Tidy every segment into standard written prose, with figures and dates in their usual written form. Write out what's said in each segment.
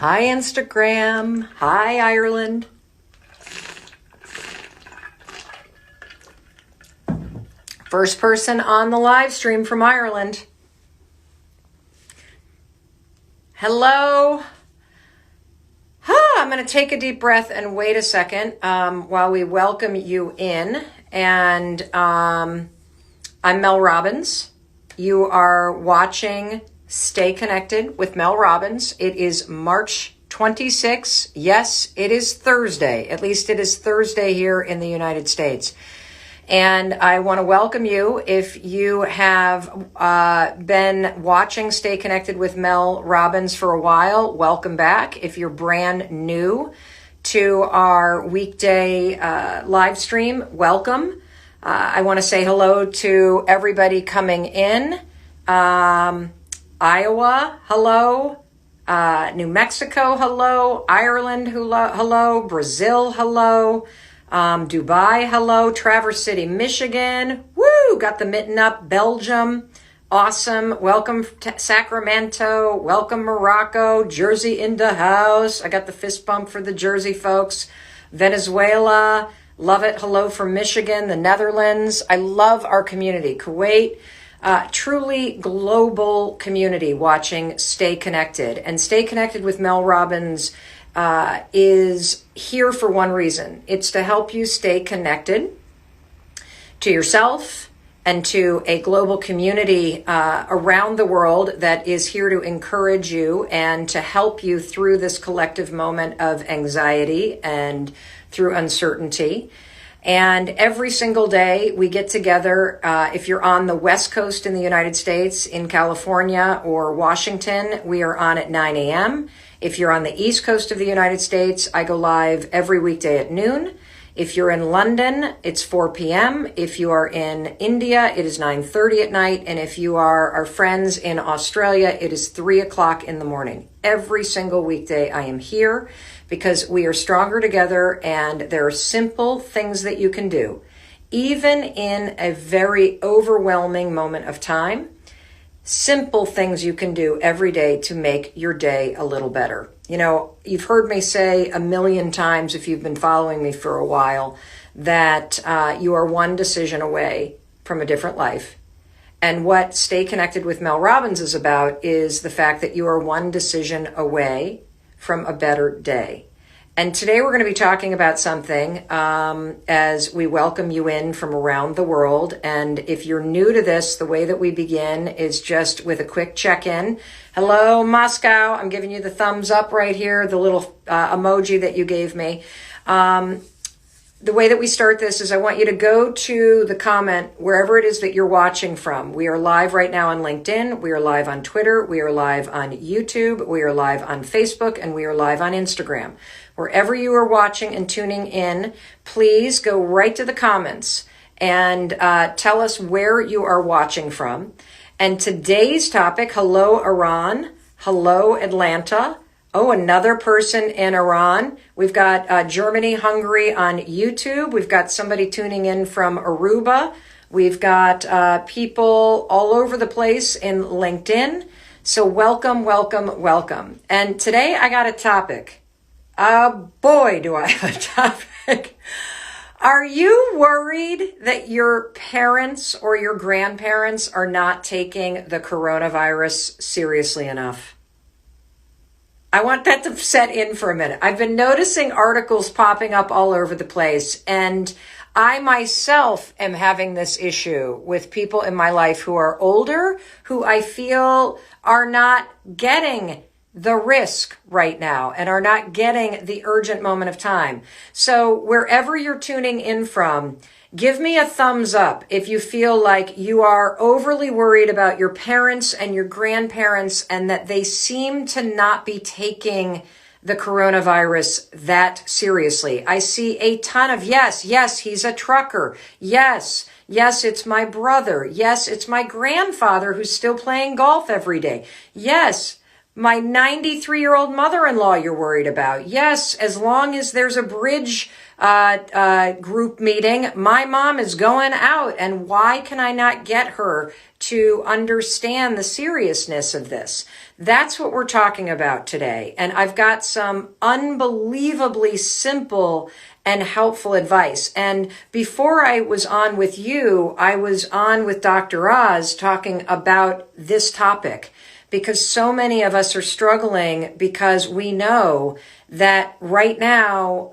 Hi, Instagram. Hi, Ireland. First person on the live stream from Ireland. Hello. I'm going to take a deep breath and wait a second while we welcome you in. And I'm Mel Robbins. You are watching Stay Connected with Mel Robbins. It is March 26th. Yes, it is Thursday. At least it is Thursday here in the United States. And I want to welcome you. If you have been watching Stay Connected with Mel Robbins for a while, welcome back. If you're brand new to our weekday live stream, welcome. I want to say hello to everybody coming in. Iowa, hello. New Mexico, hello. Ireland, hello. Brazil, hello. Dubai, hello. Traverse City, Michigan. Woo! Got the mitten up. Belgium, awesome. Welcome to Sacramento. Welcome Morocco. Jersey in the house. I got the fist bump for the Jersey folks. Venezuela, love it. Hello from Michigan, the Netherlands. I love our community. Kuwait. Truly global community watching Stay Connected. And Stay Connected with Mel Robbins is here for one reason. It's to help you stay connected to yourself and to a global community around the world that is here to encourage you and to help you through this collective moment of anxiety and through uncertainty. And every single day we get together, if you're on the West Coast in the United States, in California or Washington, we are on at 9 a.m. If you're on the East Coast of the United States, I go live every weekday at noon. If you're in London, it's 4 p.m. If you are in India, it is 9:30 at night. And if you are our friends in Australia, it is 3 o'clock in the morning. Every single weekday I am here because we are stronger together and there are simple things that you can do. Even in a very overwhelming moment of time, simple things you can do every day to make your day a little better. You know, you've heard me say a million times, if you've been following me for a while, that you are one decision away from a different life. And what Stay Connected with Mel Robbins is about is the fact that you are one decision away from a better day. And today we're going to be talking about something as we welcome you in from around the world. And if you're new to this, the way that we begin is just with a quick check-in. Hello, Moscow. I'm giving you the thumbs up right here, the little emoji that you gave me. The way that we start this is I want you to go to the comment wherever it is that you're watching from. We are live right now on LinkedIn. We are live on Twitter. We are live on YouTube. We are live on Facebook, and we are live on Instagram. Wherever you are watching and tuning in, please go right to the comments and tell us where you are watching from. And today's topic, hello, Iran. Hello, Atlanta. Oh, another person in Iran. We've got Germany, Hungary on YouTube. We've got somebody tuning in from Aruba. We've got people all over the place in LinkedIn. So welcome, welcome, welcome. And today I got a topic. Boy, do I have a topic. Are you worried that your parents or your grandparents are not taking the coronavirus seriously enough? I want that to set in for a minute. I've been noticing articles popping up all over the place, and I myself am having this issue with people in my life who are older, who I feel are not getting the risk right now and are not getting the urgent moment of time. So wherever you're tuning in from, give me a thumbs up if you feel like you are overly worried about your parents and your grandparents and that they seem to not be taking the coronavirus that seriously. I see a ton of yes, he's a trucker. Yes, it's my brother. Yes, it's my grandfather who's still playing golf every day. Yes, my 93-year-old mother-in-law you're worried about. Yes, as long as there's a bridge group meeting. My mom is going out, and why can I not get her to understand the seriousness of this? That's what we're talking about today. And I've got some unbelievably simple and helpful advice. And before I was on with you, I was on with Dr. Oz talking about this topic, because so many of us are struggling because we know that right now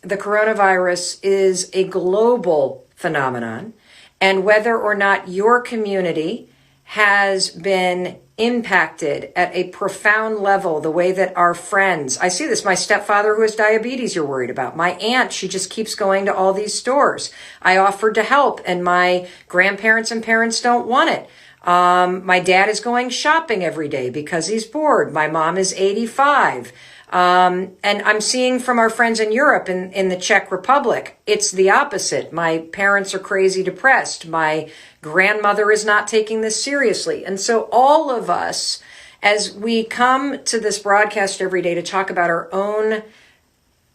the coronavirus is a global phenomenon, and whether or not your community has been impacted at a profound level, the way that our friends, I see this, my stepfather who has diabetes, you're worried about. My aunt, she just keeps going to all these stores. I offered to help, and my grandparents and parents don't want it. My dad is going shopping every day because he's bored. My mom is 85. And I'm seeing from our friends in Europe, in the Czech Republic, it's the opposite. My parents are crazy depressed. My grandmother is not taking this seriously. And so all of us, as we come to this broadcast every day to talk about our own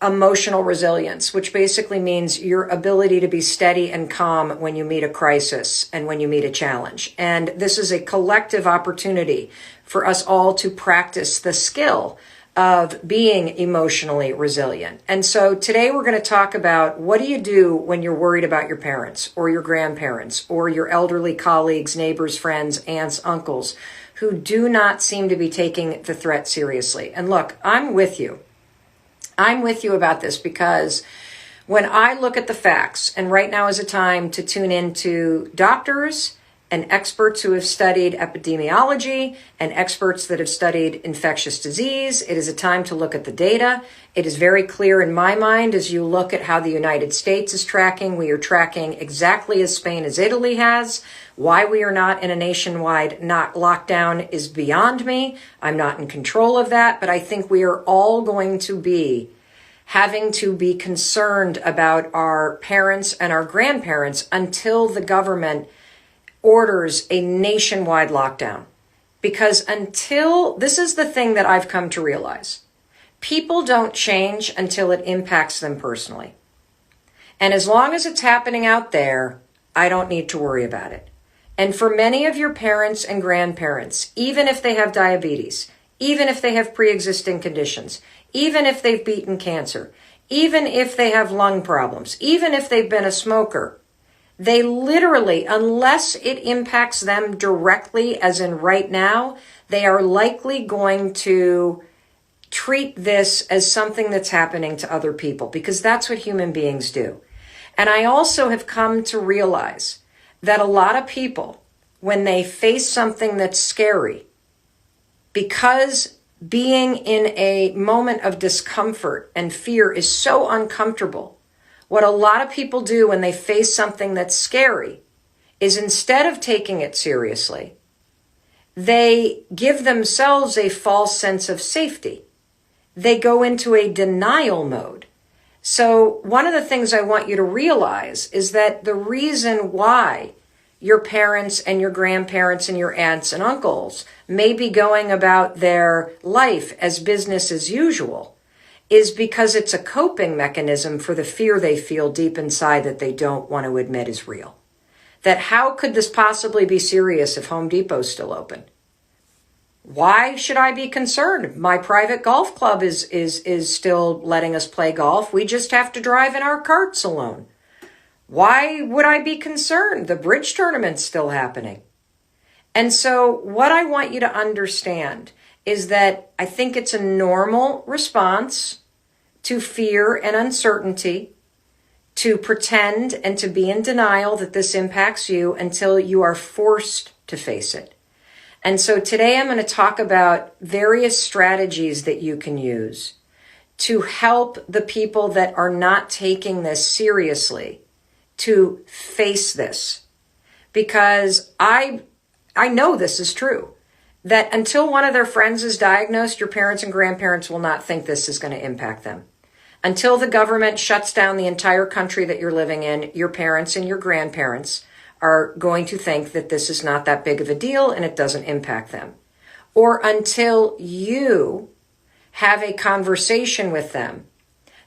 emotional resilience, which basically means your ability to be steady and calm when you meet a crisis and when you meet a challenge. And this is a collective opportunity for us all to practice the skill of being emotionally resilient. And so today we're going to talk about, what do you do when you're worried about your parents or your grandparents or your elderly colleagues, neighbors, friends, aunts, uncles who do not seem to be taking the threat seriously. And look, I'm with you. I'm with you about this, because when I look at the facts, and right now is a time to tune into doctors and experts who have studied epidemiology and experts that have studied infectious disease. It is a time to look at the data. It is very clear in my mind, as you look at how the United States is tracking. We are tracking exactly as Spain, as Italy has. Why we are not in a nationwide lockdown is beyond me. I'm not in control of that, but I think we are all going to be having to be concerned about our parents and our grandparents until the government orders a nationwide lockdown. Because until, this is the thing that I've come to realize, people don't change until it impacts them personally. And as long as it's happening out there, I don't need to worry about it. And for many of your parents and grandparents, even if they have diabetes, even if they have pre-existing conditions, even if they've beaten cancer, even if they have lung problems, even if they've been a smoker, they literally, unless it impacts them directly, as in right now, they are likely going to treat this as something that's happening to other people, because that's what human beings do. And I also have come to realize that a lot of people, when they face something that's scary, because being in a moment of discomfort and fear is so uncomfortable, what a lot of people do when they face something that's scary is, instead of taking it seriously, they give themselves a false sense of safety. They go into a denial mode. So one of the things I want you to realize is that the reason why your parents and your grandparents and your aunts and uncles may be going about their life as business as usual is because it's a coping mechanism for the fear they feel deep inside that they don't want to admit is real. That how could this possibly be serious if Home Depot's still open? Why should I be concerned? My private golf club is still letting us play golf. We just have to drive in our carts alone. Why would I be concerned? The bridge tournament's still happening. And so what I want you to understand is that I think it's a normal response to fear and uncertainty, to pretend and to be in denial that this impacts you until you are forced to face it. And so today I'm going to talk about various strategies that you can use to help the people that are not taking this seriously to face this. Because I know this is true, that until one of their friends is diagnosed, your parents and grandparents will not think this is going to impact them. Until the government shuts down the entire country that you're living in, your parents and your grandparents are going to think that this is not that big of a deal and it doesn't impact them. Or until you have a conversation with them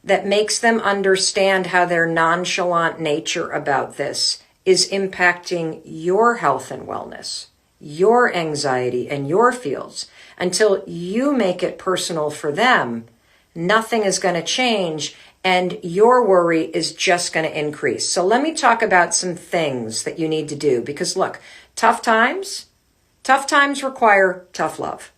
that makes them understand how their nonchalant nature about this is impacting your health and wellness, your anxiety and your feels. Until you make it personal for them, nothing is going to change, and your worry is just going to increase. So let me talk about some things that you need to do, because look, tough times require tough love.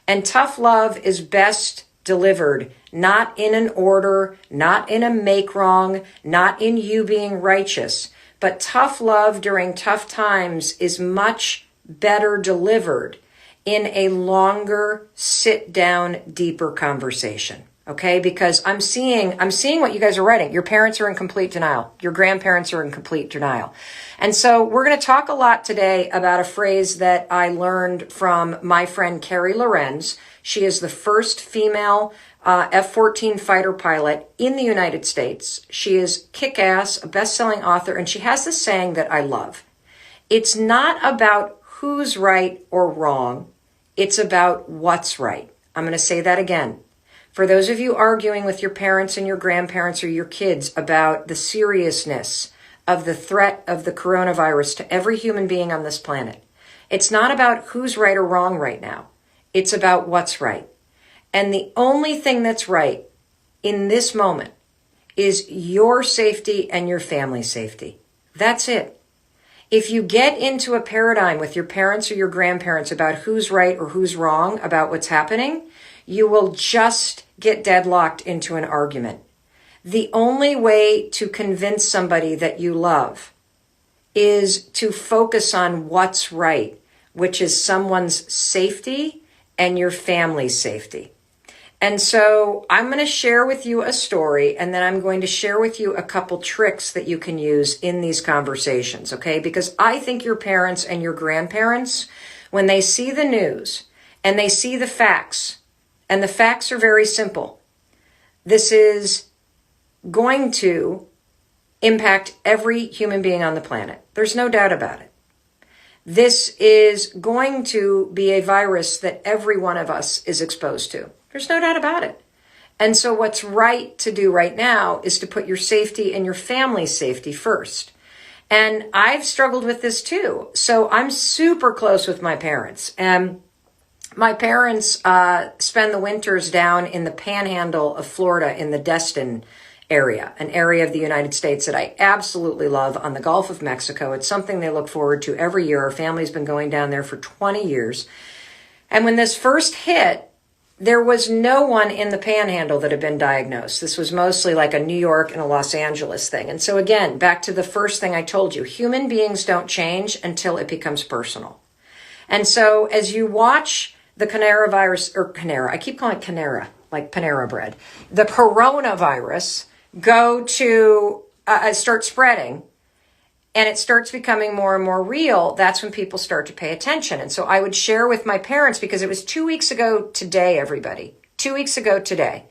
And tough love is best delivered not in an order, not in a make wrong, not in you being righteous, but tough love during tough times is much better delivered in a longer, sit down, deeper conversation. Okay, because I'm seeing what you guys are writing. Your parents are in complete denial. Your grandparents are in complete denial. And so we're going to talk a lot today about a phrase that I learned from my friend Carrie Lorenz. She is the first female F-14 fighter pilot in the United States. She is kick-ass, a best-selling author, and she has this saying that I love. It's not about who's right or wrong. It's about what's right. I'm going to say that again. For those of you arguing with your parents and your grandparents or your kids about the seriousness of the threat of the coronavirus to every human being on this planet, it's not about who's right or wrong right now. It's about what's right. And the only thing that's right in this moment is your safety and your family's safety. That's it. If you get into a paradigm with your parents or your grandparents about who's right or who's wrong about what's happening, you will just get deadlocked into an argument. The only way to convince somebody that you love is to focus on what's right, which is someone's safety and your family's safety. And so I'm going to share with you a story, and then I'm going to share with you a couple tricks that you can use in these conversations, okay? Because I think your parents and your grandparents, when they see the news and they see the facts, and the facts are very simple. This is going to impact every human being on the planet. There's no doubt about it. This is going to be a virus that every one of us is exposed to. There's no doubt about it. And so what's right to do right now is to put your safety and your family's safety first. And I've struggled with this too. So I'm super close with my parents. And my parents spend the winters down in the panhandle of Florida in the Destin area, an area of the United States that I absolutely love on the Gulf of Mexico. It's something they look forward to every year. Our family's been going down there for 20 years. And when this first hit, there was no one in the panhandle that had been diagnosed. This was mostly like a New York and a Los Angeles thing. And so again, back to the first thing I told you, human beings don't change until it becomes personal. And so as you watch the I keep calling it Canara, like Panera bread, the coronavirus go to start spreading, and it starts becoming more and more real, that's when people start to pay attention. And so I would share with my parents, because it was 2 weeks ago today, everybody, 2 weeks ago today,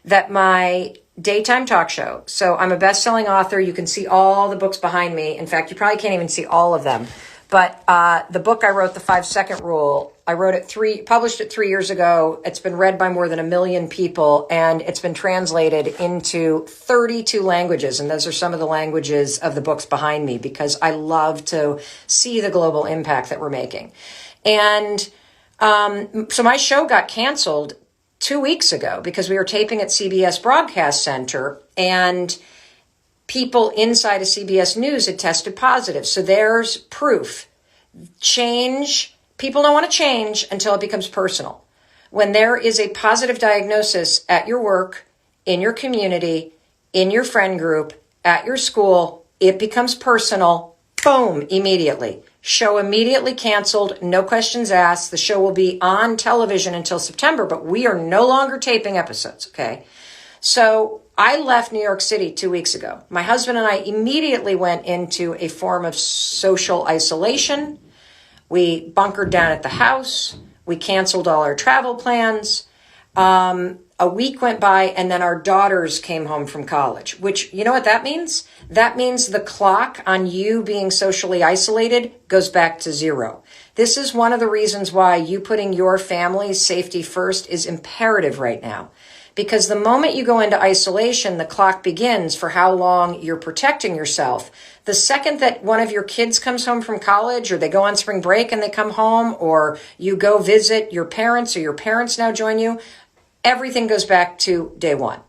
that my daytime talk show, so I'm a best-selling author. You can see all the books behind me. In fact, you probably can't even see all of them. But the book I wrote, The 5-Second Rule, I wrote it published it 3 years ago. It's been read by more than 1 million people, and it's been translated into 32 languages. And those are some of the languages of the books behind me, because I love to see the global impact that we're making. And so my show got canceled 2 weeks ago because we were taping at CBS Broadcast Center, and people inside of CBS News had tested positive. So there's proof. Change. People don't want to change until it becomes personal. When there is a positive diagnosis at your work, in your community, in your friend group, at your school, it becomes personal. Boom, immediately. Show immediately canceled, no questions asked. The show will be on television until September, but we are no longer taping episodes, okay? So I left New York City 2 weeks ago. My husband and I immediately went into a form of social isolation. We bunkered down at the house. We canceled all our travel plans. A week went by, and then our daughters came home from college, which, you know what that means? That means the clock on you being socially isolated goes back to zero. This is one of the reasons why you putting your family's safety first is imperative right now. Because the moment you go into isolation, the clock begins for how long you're protecting yourself. The second that one of your kids comes home from college, or they go on spring break and they come home, or you go visit your parents, or your parents now join you, everything goes back to day one.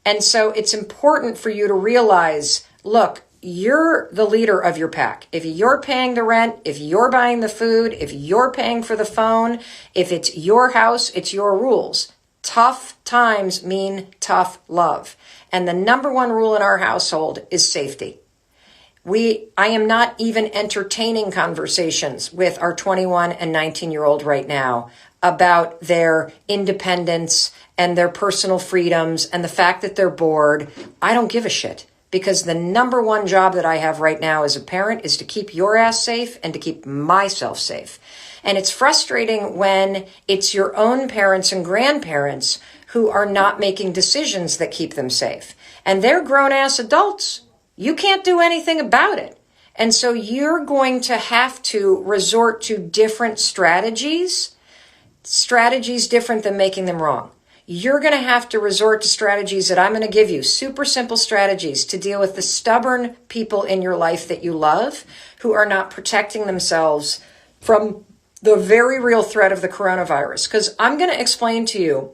And so it's important for you to realize, look, you're the leader of your pack. If you're paying the rent, if you're buying the food, if you're paying for the phone, if it's your house, it's your rules. Tough times mean tough love. And the number one rule in our household is safety. I am not even entertaining conversations with our 21 and 19-year-old right now about their independence and their personal freedoms and the fact that they're bored. I don't give a shit, because the number one job that I have right now as a parent is to keep your ass safe and to keep myself safe. And it's frustrating when it's your own parents and grandparents who are not making decisions that keep them safe. And they're grown-ass adults. You can't do anything about it. And so you're going to have to resort to different strategies different than making them wrong. You're going to have to resort to strategies that I'm going to give you, super simple strategies to deal with the stubborn people in your life that you love who are not protecting themselves from the very real threat of the coronavirus. Because I'm going to explain to you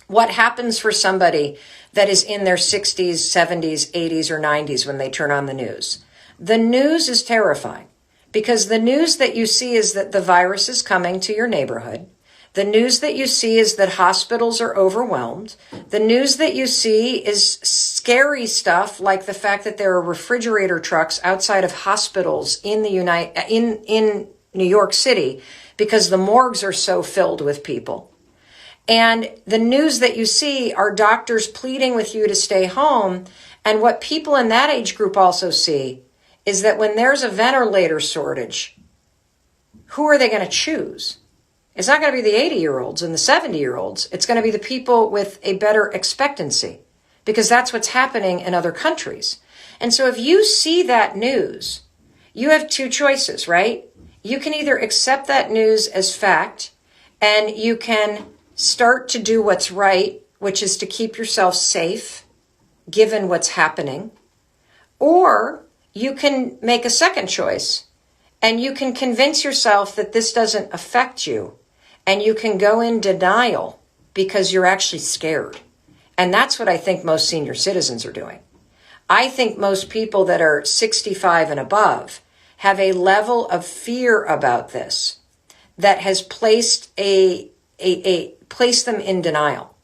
what happens for somebody that is in their 60s, 70s, 80s, or 90s when they turn on the news. The news is terrifying, because the news that you see is that the virus is coming to your neighborhood. The news that you see is that hospitals are overwhelmed. The news that you see is scary stuff, like the fact that there are refrigerator trucks outside of hospitals in in New York City because the morgues are so filled with people. And the news that you see are doctors pleading with you to stay home. And what people in that age group also see is that when there's a ventilator shortage, who are they going to choose? It's not going to be the 80-year-olds and the 70-year-olds. It's going to be the people with a better expectancy, because that's what's happening in other countries. And so if you see that news, you have two choices, right? You can either accept that news as fact, and you can start to do what's right, which is to keep yourself safe, given what's happening. Or you can make a second choice, and you can convince yourself that this doesn't affect you. And you can go in denial because you're actually scared. And that's what I think most senior citizens are doing. I think most people that are 65 and above have a level of fear about this that has placed placed them in denial.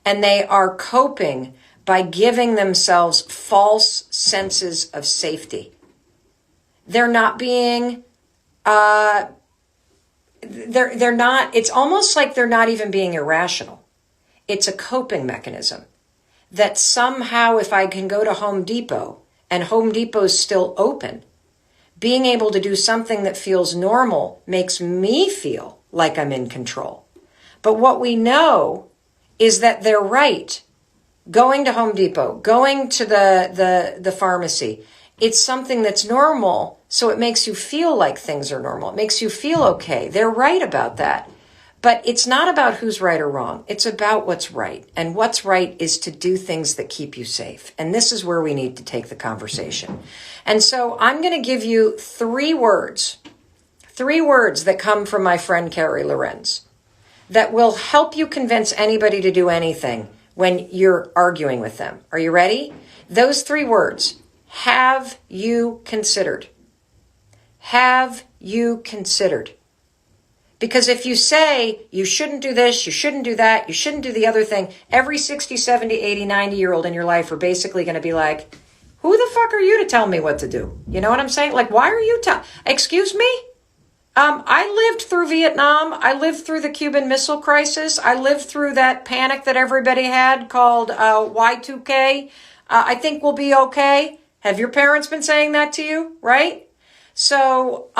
And they are coping by giving themselves false senses of safety. They're not being they're not, it's almost like they're not even being irrational. It's a coping mechanism that somehow, if I can go to Home Depot and Home Depot's still open, being able to do something that feels normal makes me feel like I'm in control. But what we know is that they're right. Going to Home Depot, going to the pharmacy, it's something that's normal. So it makes you feel like things are normal. It makes you feel okay. They're right about that. But it's not about who's right or wrong. It's about what's right. And what's right is to do things that keep you safe. And this is where we need to take the conversation. And so I'm going to give you three words that come from my friend Carrie Lorenz that will help you convince anybody to do anything when you're arguing with them. Are you ready? Those three words. Have you considered? Have you considered? Because if you say you shouldn't do this, you shouldn't do that, you shouldn't do the other thing, every 60, 70, 80, 90-year-old in your life are basically going to be like, who the fuck are you to tell me what to do? You know what I'm saying? Like, why are you excuse me? I lived through Vietnam. I lived through the Cuban Missile Crisis. I lived through that panic that everybody had called Y2K. I think we'll be okay. Have your parents been saying that to you, right? So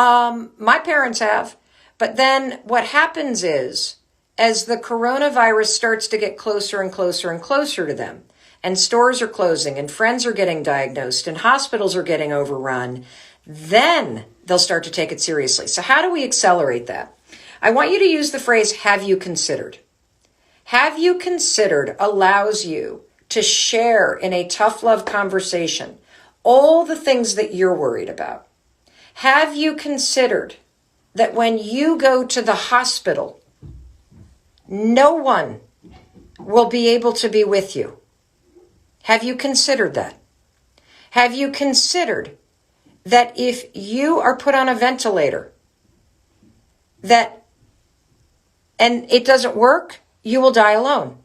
my parents have. But then what happens is, as the coronavirus starts to get closer and closer and closer to them, and stores are closing, and friends are getting diagnosed, and hospitals are getting overrun, then they'll start to take it seriously. So how do we accelerate that? I want you to use the phrase, have you considered? Have you considered allows you to share in a tough love conversation all the things that you're worried about? Have you considered that when you go to the hospital, no one will be able to be with you? Have you considered that? Have you considered that if you are put on a ventilator, and it doesn't work, you will die alone?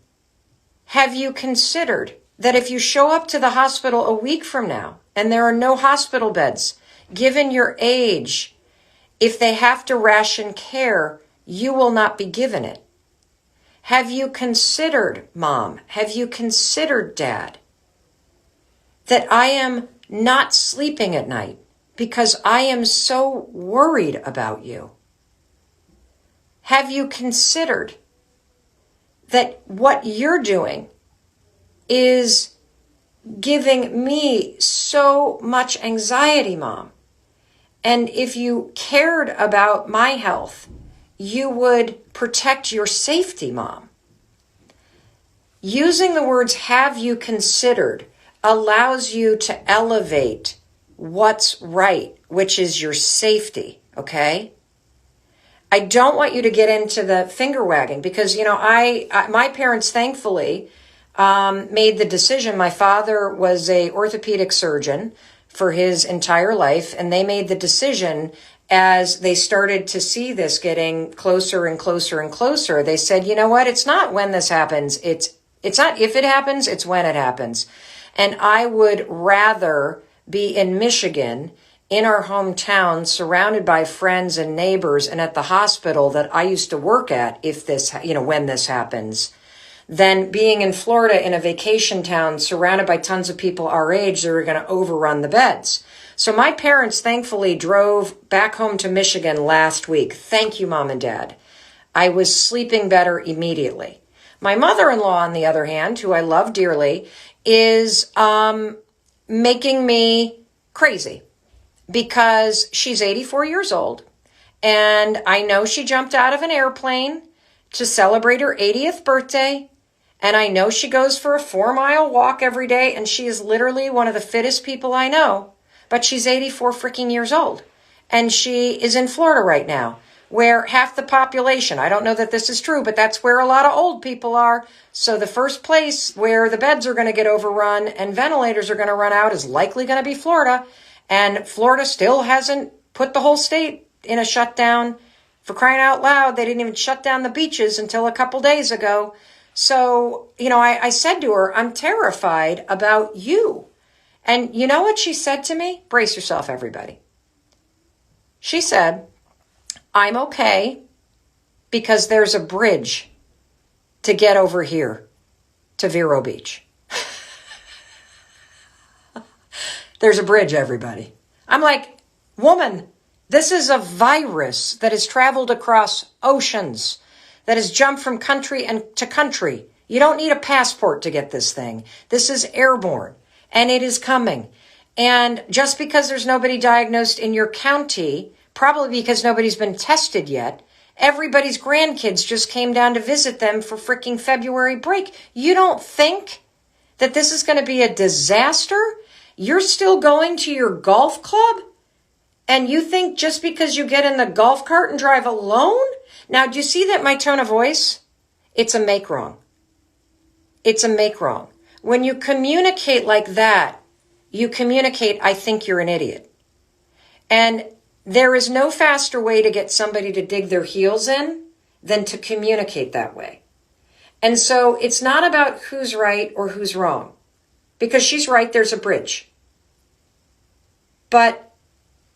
Have you considered that if you show up to the hospital a week from now and there are no hospital beds, given your age, if they have to ration care, you will not be given it? Have you considered, Mom, have you considered, Dad, that I am not sleeping at night because I am so worried about you? Have you considered that what you're doing is giving me so much anxiety, Mom? And if you cared about my health, you would protect your safety, Mom. Using the words "have you considered" allows you to elevate what's right, which is your safety, okay? I don't want you to get into the finger wagging because, my parents thankfully made the decision. My father was a orthopedic surgeon for his entire life, and they made the decision as they started to see this getting closer and closer and closer. They said, you know what? It's not when this happens. It's not if it happens, it's when it happens. And I would rather be in Michigan, in our hometown, surrounded by friends and neighbors and at the hospital that I used to work at when this happens, than being in Florida in a vacation town surrounded by tons of people our age that are going to overrun the beds. So my parents thankfully drove back home to Michigan last week. Thank you, Mom and Dad. I was sleeping better immediately. My mother-in-law, on the other hand, who I love dearly, is making me crazy because she's 84 years old. And I know she jumped out of an airplane to celebrate her 80th birthday. And I know she goes for a 4-mile walk every day. And she is literally one of the fittest people I know. But she's 84 freaking years old. And she is in Florida right now, where half the population, I don't know that this is true, but that's where a lot of old people are. So the first place where the beds are going to get overrun and ventilators are going to run out is likely going to be Florida. And Florida still hasn't put the whole state in a shutdown. For crying out loud, they didn't even shut down the beaches until a couple days ago. So, I said to her, I'm terrified about you. And you know what she said to me? Brace yourself, everybody. She said, I'm okay because there's a bridge to get over here to Vero Beach. There's a bridge, everybody. I'm like, woman, this is a virus that has traveled across oceans, that has jumped from country to country. You don't need a passport to get this thing. This is airborne, and it is coming. And just because there's nobody diagnosed in your county, probably because nobody's been tested yet, everybody's grandkids just came down to visit them for freaking February break. You don't think that this is going to be a disaster? You're still going to your golf club? And you think just because you get in the golf cart and drive alone? Now, do you see that my tone of voice? It's a make wrong. It's a make wrong. When you communicate like that, you communicate, I think you're an idiot. And there is no faster way to get somebody to dig their heels in than to communicate that way. And so it's not about who's right or who's wrong. Because she's right, there's a bridge. But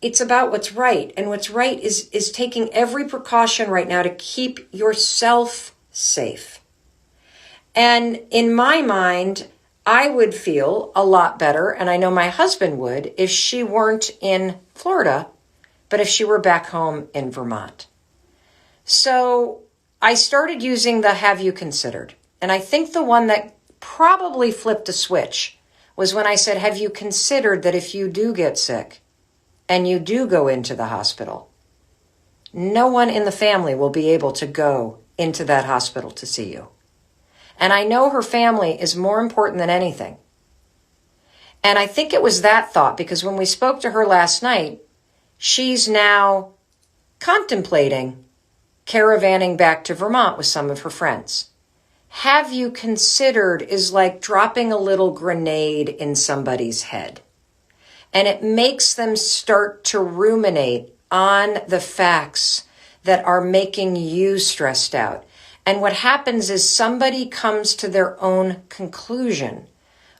it's about what's right. And what's right is taking every precaution right now to keep yourself safe. And in my mind, I would feel a lot better, and I know my husband would, if she weren't in Florida, but if she were back home in Vermont. So I started using the have you considered. And I think the one that probably flipped a switch was when I said, have you considered that if you do get sick and you do go into the hospital, no one in the family will be able to go into that hospital to see you. And I know her family is more important than anything. And I think it was that thought, because when we spoke to her last night, she's now contemplating caravanning back to Vermont with some of her friends. Have you considered is like dropping a little grenade in somebody's head. And it makes them start to ruminate on the facts that are making you stressed out. And what happens is somebody comes to their own conclusion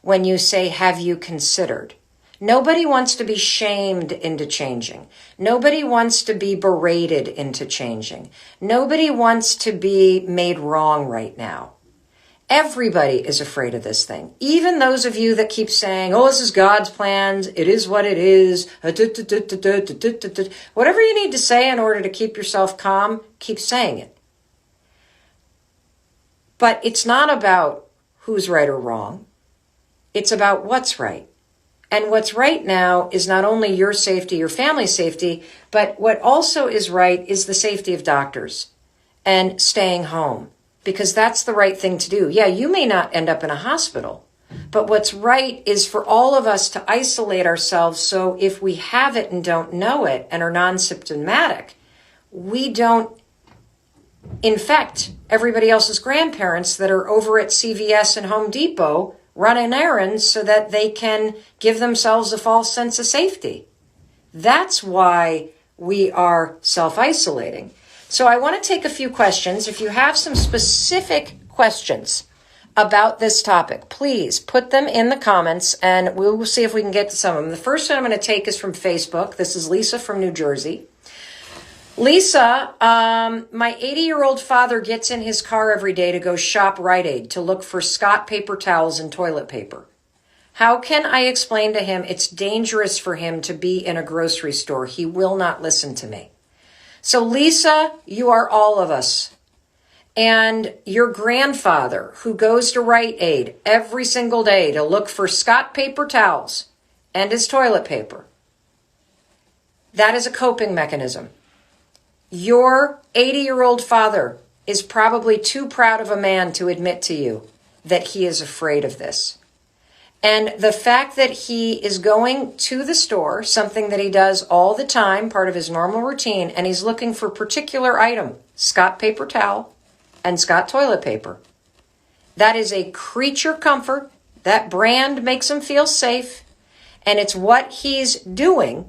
when you say, have you considered? Nobody wants to be shamed into changing. Nobody wants to be berated into changing. Nobody wants to be made wrong right now. Everybody is afraid of this thing. Even those of you that keep saying, oh, this is God's plans. It is what it is. Whatever you need to say in order to keep yourself calm, keep saying it. But it's not about who's right or wrong. It's about what's right. And what's right now is not only your safety, your family's safety, but what also is right is the safety of doctors and staying home, because that's the right thing to do. Yeah, you may not end up in a hospital, but what's right is for all of us to isolate ourselves so if we have it and don't know it and are non-symptomatic, we don't infect everybody else's grandparents that are over at CVS and Home Depot running errands so that they can give themselves a false sense of safety. That's why we are self-isolating. So I want to take a few questions. If you have some specific questions about this topic, please put them in the comments and we'll see if we can get to some of them. The first one I'm going to take is from Facebook. This is Lisa from New Jersey. Lisa, my 80-year-old father gets in his car every day to go shop Rite Aid to look for Scott paper towels and toilet paper. How can I explain to him it's dangerous for him to be in a grocery store? He will not listen to me. So Lisa, you are all of us. And your grandfather who goes to Rite Aid every single day to look for Scott paper towels and his toilet paper. That is a coping mechanism. Your 80-year-old father is probably too proud of a man to admit to you that he is afraid of this. And the fact that he is going to the store, something that he does all the time, part of his normal routine, and he's looking for a particular item, Scott paper towel and Scott toilet paper. That is a creature comfort. That brand makes him feel safe. And it's what he's doing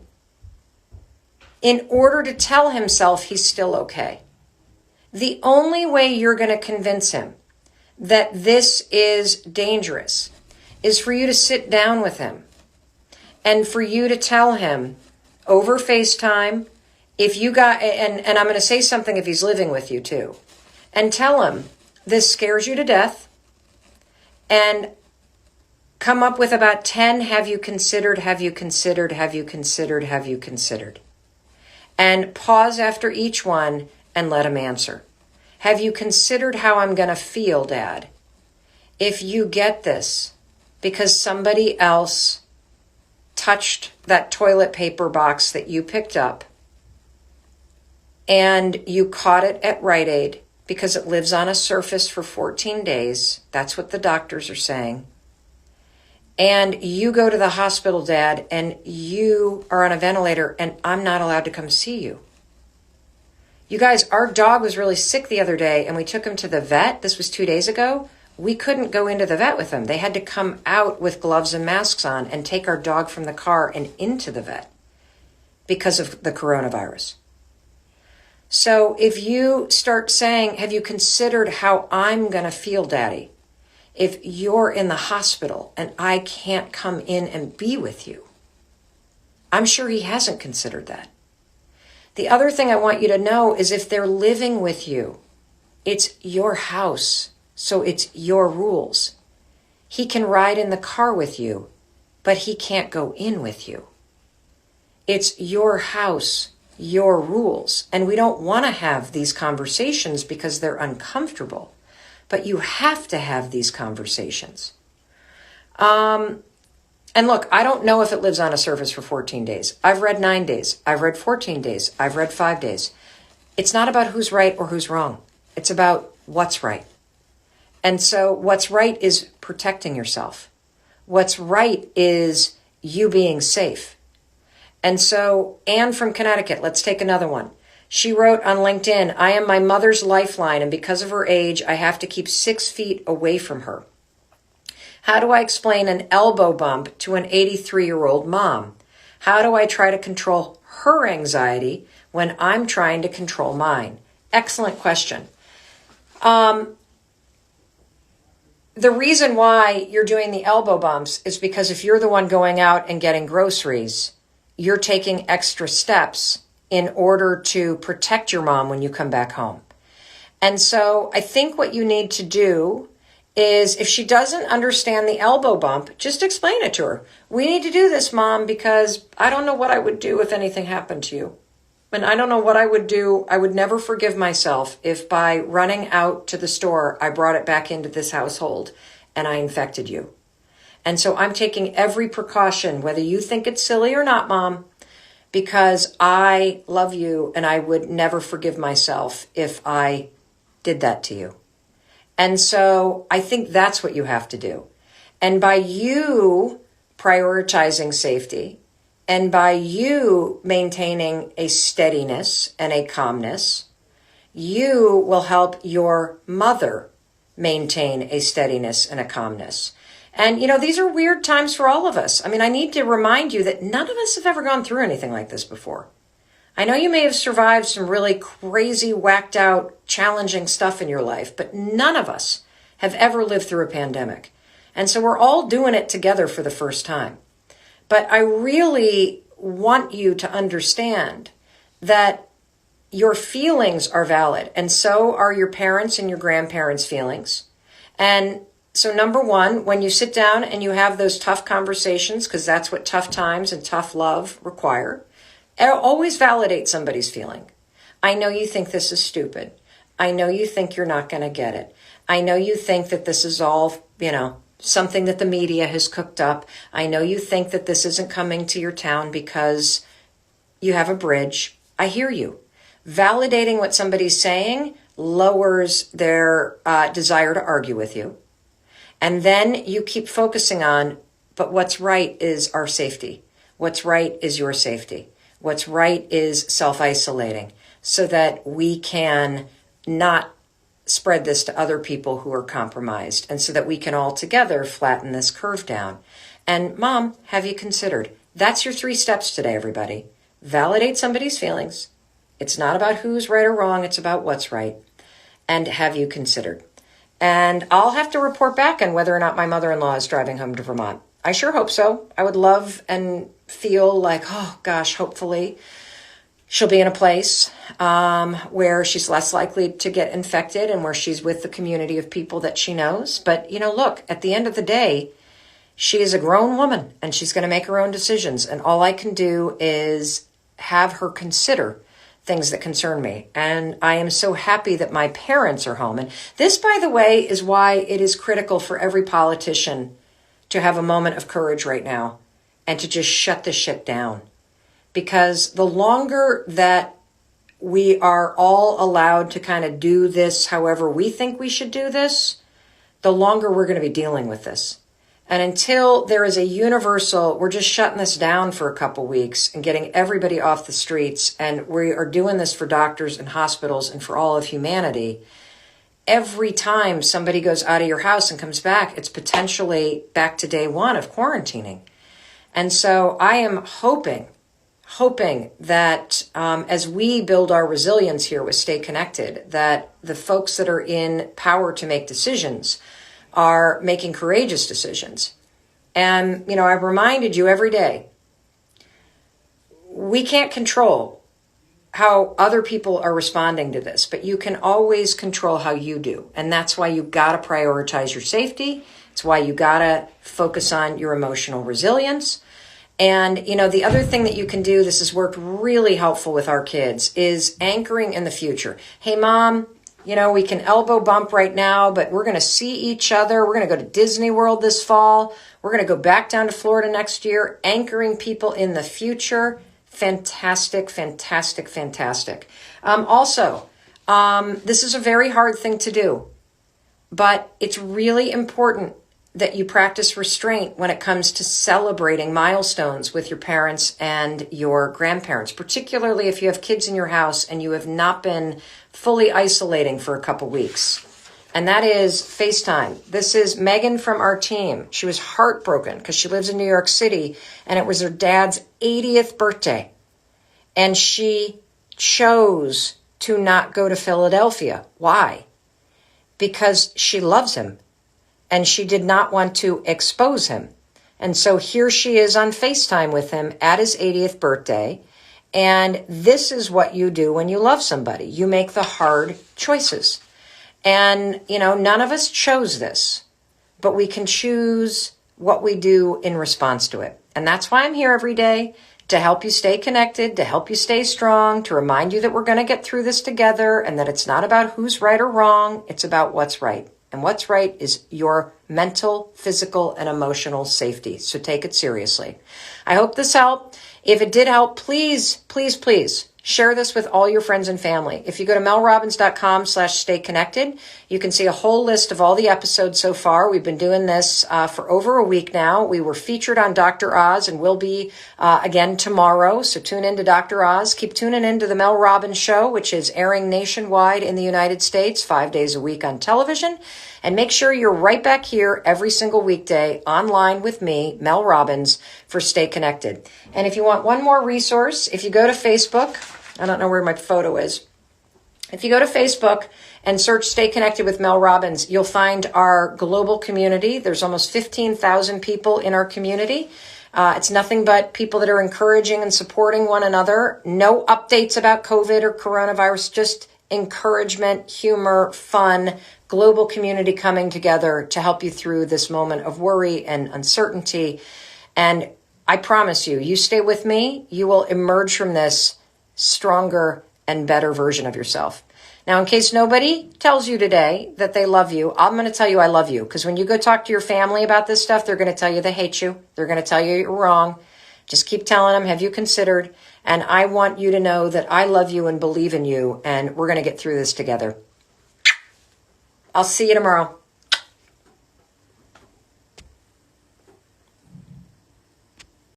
in order to tell himself he's still okay. The only way you're going to convince him that this is dangerous is for you to sit down with him and for you to tell him over FaceTime, if you got, and I'm going to say something if he's living with you too, and tell him this scares you to death, and come up with about 10, have you considered, have you considered, have you considered, have you considered? And pause after each one and let him answer. Have you considered how I'm going to feel, Dad, if you get this because somebody else touched that toilet paper box that you picked up and you caught it at Rite Aid because it lives on a surface for 14 days? That's what the doctors are saying. And you go to the hospital, Dad, and you are on a ventilator and I'm not allowed to come see you. You guys, our dog was really sick the other day and we took him to the vet. This was 2 days ago. We couldn't go into the vet with him. They had to come out with gloves and masks on and take our dog from the car and into the vet because of the coronavirus. So if you start saying, have you considered how I'm going to feel, Daddy, if you're in the hospital and I can't come in and be with you? I'm sure he hasn't considered that. The other thing I want you to know is if they're living with you, it's your house, so it's your rules. He can ride in the car with you, but he can't go in with you. It's your house, your rules. And we don't want to have these conversations because they're uncomfortable. But you have to have these conversations. And look, I don't know if it lives on a surface for 14 days. I've read 9 days. I've read 14 days. I've read 5 days. It's not about who's right or who's wrong. It's about what's right. And so what's right is protecting yourself. What's right is you being safe. And so Anne from Connecticut, let's take another one. She wrote on LinkedIn, I am my mother's lifeline, and because of her age, I have to keep 6 feet away from her. How do I explain an elbow bump to an 83-year-old mom? How do I try to control her anxiety when I'm trying to control mine? Excellent question. The reason why you're doing the elbow bumps is because if you're the one going out and getting groceries, you're taking extra steps in order to protect your mom when you come back home. And so I think what you need to do is, if she doesn't understand the elbow bump, just explain it to her. We need to do this, Mom, because I don't know what I would do if anything happened to you. And I don't know what I would do. I would never forgive myself if by running out to the store, I brought it back into this household and I infected you. And so I'm taking every precaution, whether you think it's silly or not, Mom, because I love you and I would never forgive myself if I did that to you. And so I think that's what you have to do. And by you prioritizing safety and by you maintaining a steadiness and a calmness, you will help your mother maintain a steadiness and a calmness. And, these are weird times for all of us. I mean, I need to remind you that none of us have ever gone through anything like this before. I know you may have survived some really crazy, whacked out, challenging stuff in your life, but none of us have ever lived through a pandemic. And so we're all doing it together for the first time. But I really want you to understand that your feelings are valid, and so are your parents' and your grandparents' feelings. And so number one, when you sit down and you have those tough conversations, because that's what tough times and tough love require, always validate somebody's feeling. I know you think this is stupid. I know you think you're not going to get it. I know you think that this is all, something that the media has cooked up. I know you think that this isn't coming to your town because you have a bridge. I hear you. Validating what somebody's saying lowers their desire to argue with you. And then you keep focusing on, but what's right is our safety. What's right is your safety. What's right is self-isolating so that we can not spread this to other people who are compromised, and so that we can all together flatten this curve down. And Mom, have you considered? That's your 3 steps today, everybody. Validate somebody's feelings. It's not about who's right or wrong. It's about what's right. And have you considered? And I'll have to report back on whether or not my mother-in-law is driving home to Vermont. I sure hope so. I would love and feel like, oh gosh, hopefully she'll be in a place where she's less likely to get infected and where she's with the community of people that she knows. But, look, at the end of the day, she is a grown woman and she's going to make her own decisions. And all I can do is have her consider things that concern me. And I am so happy that my parents are home. And this, by the way, is why it is critical for every politician to have a moment of courage right now and to just shut the shit down. Because the longer that we are all allowed to kind of do this however we think we should do this, the longer we're going to be dealing with this. And until there is a universal, we're just shutting this down for a couple weeks and getting everybody off the streets, and we are doing this for doctors and hospitals and for all of humanity. Every time somebody goes out of your house and comes back, it's potentially back to day one of quarantining. And so I am hoping that as we build our resilience here with Stay Connected, that the folks that are in power to make decisions are making courageous decisions. And, I've reminded you every day, we can't control how other people are responding to this, but you can always control how you do. And that's why you got to prioritize your safety. It's why you got to focus on your emotional resilience. And, the other thing that you can do, this has worked really helpful with our kids, is anchoring in the future. Hey, Mom, we can elbow bump right now, but we're going to see each other. We're going to go to Disney World this fall. We're going to go back down to Florida next year. Anchoring people in the future. Fantastic, fantastic, fantastic. Also, this is a very hard thing to do. But it's really important that you practice restraint when it comes to celebrating milestones with your parents and your grandparents, particularly if you have kids in your house and you have not been fully isolating for a couple weeks. And that is FaceTime. This is Megan from our team. She was heartbroken because she lives in New York City and it was her dad's 80th birthday. And she chose to not go to Philadelphia. Why? Because she loves him. And she did not want to expose him. And so here she is on FaceTime with him at his 80th birthday. And this is what you do when you love somebody. You make the hard choices. And, none of us chose this, but we can choose what we do in response to it. And that's why I'm here every day, to help you stay connected, to help you stay strong, to remind you that we're going to get through this together and that it's not about who's right or wrong. It's about what's right. And what's right is your mental, physical, and emotional safety. So take it seriously. I hope this helped. If it did help, please, please, please share this with all your friends and family. If you go to melrobbins.com/stay connected, you can see a whole list of all the episodes so far. We've been doing this for over a week now. We were featured on Dr. Oz and will be again tomorrow. So tune in to Dr. Oz. Keep tuning in to the Mel Robbins Show, which is airing nationwide in the United States 5 days a week on television. And make sure you're right back here every single weekday online with me, Mel Robbins, for Stay Connected. And if you want one more resource, if you go to Facebook, I don't know where my photo is. If you go to Facebook and search Stay Connected with Mel Robbins, you'll find our global community. There's almost 15,000 people in our community. It's nothing but people that are encouraging and supporting one another. No updates about COVID or coronavirus, just encouragement, humor, fun, global community coming together to help you through this moment of worry and uncertainty. And I promise you, you stay with me, you will emerge from this stronger and better version of yourself. Now, in case nobody tells you today that they love you, I'm going to tell you I love you. Because when you go talk to your family about this stuff, they're going to tell you they hate you. They're going to tell you you're wrong. Just keep telling them, have you considered? And I want you to know that I love you and believe in you. And we're going to get through this together. I'll see you tomorrow.